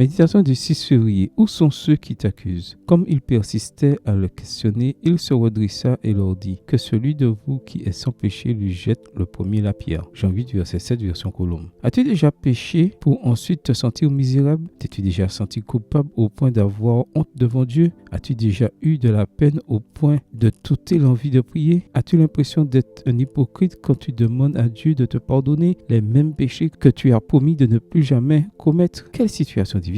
Méditation du 6 février. Où sont ceux qui t'accusent? Comme il persistait à le questionner, il se redressa et leur dit: que celui de vous qui est sans péché lui jette le premier la pierre. Jean 8, verset 7, version Colombe. As-tu déjà péché pour ensuite te sentir misérable? T'es-tu déjà senti coupable au point d'avoir honte devant Dieu? As-tu déjà eu de la peine au point de t'ôter l'envie de prier? As-tu l'impression d'être un hypocrite quand tu demandes à Dieu de te pardonner les mêmes péchés que tu as promis de ne plus jamais commettre? Quelle situation difficile!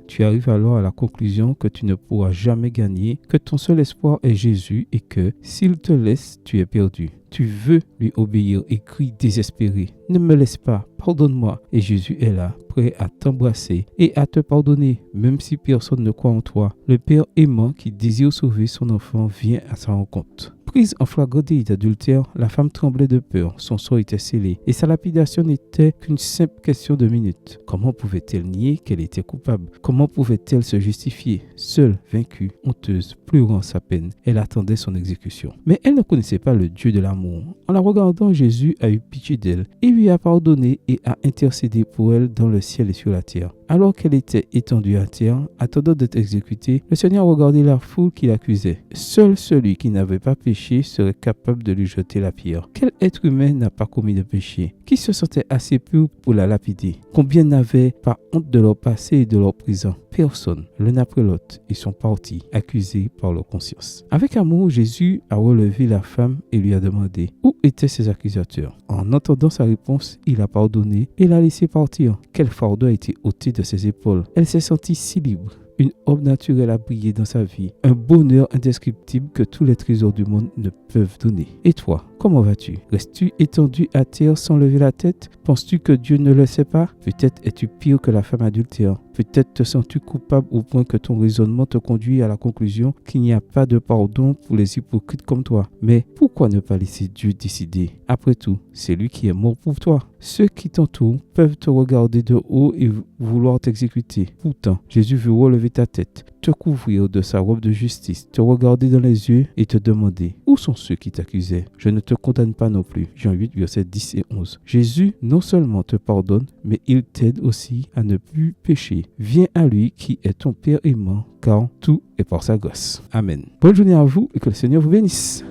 Tu arrives alors à la conclusion que tu ne pourras jamais gagner, que ton seul espoir est Jésus et que, s'il te laisse, tu es perdu. Tu veux lui obéir et crie désespéré: ne me laisse pas, pardonne-moi. Et Jésus est là, prêt à t'embrasser et à te pardonner, même si personne ne croit en toi. Le Père aimant qui désire sauver son enfant vient à sa rencontre. Prise en flagrant délit d'adultère, la femme tremblait de peur, son sort était scellé et sa lapidation n'était qu'une simple question de minutes. Comment pouvait-elle nier qu'elle était coupable? Comment pouvait-elle se justifier? Seule, vaincue, honteuse, pleurant sa peine, elle attendait son exécution. Mais elle ne connaissait pas le Dieu de l'amour. En la regardant, Jésus a eu pitié d'elle et lui a pardonné et a intercédé pour elle dans le ciel et sur la terre. Alors qu'elle était étendue à terre, attendant d'être exécutée, le Seigneur regardait la foule qui l'accusait. Seul celui qui n'avait pas péché serait capable de lui jeter la pierre. Quel être humain n'a pas commis de péché? Qui se sentait assez pur pour la lapider? Combien n'avaient pas honte de leur passé et de leur présent? Personne. L'un après l'autre, ils sont partis, accusés par leur conscience. Avec amour, Jésus a relevé la femme et lui a demandé: où étaient ses accusateurs? En entendant sa réponse, il a pardonné et l'a laissé partir. Quel fardeau a été ôté de ses épaules. Elle s'est sentie si libre. Une aube naturelle a brillé dans sa vie. Un bonheur indescriptible que tous les trésors du monde ne peuvent donner. Et toi, comment vas-tu? Restes-tu étendu à terre sans lever la tête? Penses-tu que Dieu ne le sait pas? Peut-être es-tu pire que la femme adultère. Peut-être te sens-tu coupable au point que ton raisonnement te conduit à la conclusion qu'il n'y a pas de pardon pour les hypocrites comme toi. Mais pourquoi ne pas laisser Dieu décider? Après tout, c'est lui qui est mort pour toi. Ceux qui t'entourent peuvent te regarder de haut et vouloir t'exécuter. Pourtant, Jésus veut relever ta tête, te couvrir de sa robe de justice, te regarder dans les yeux et te demander: où sont ceux qui t'accusaient? Je ne te condamne pas non plus. Jean 8, versets 10 et 11. Jésus non seulement te pardonne, mais il t'aide aussi à ne plus pécher. Viens à lui qui est ton Père aimant, car tout est par sa grâce. Amen. Bonne journée à vous et que le Seigneur vous bénisse.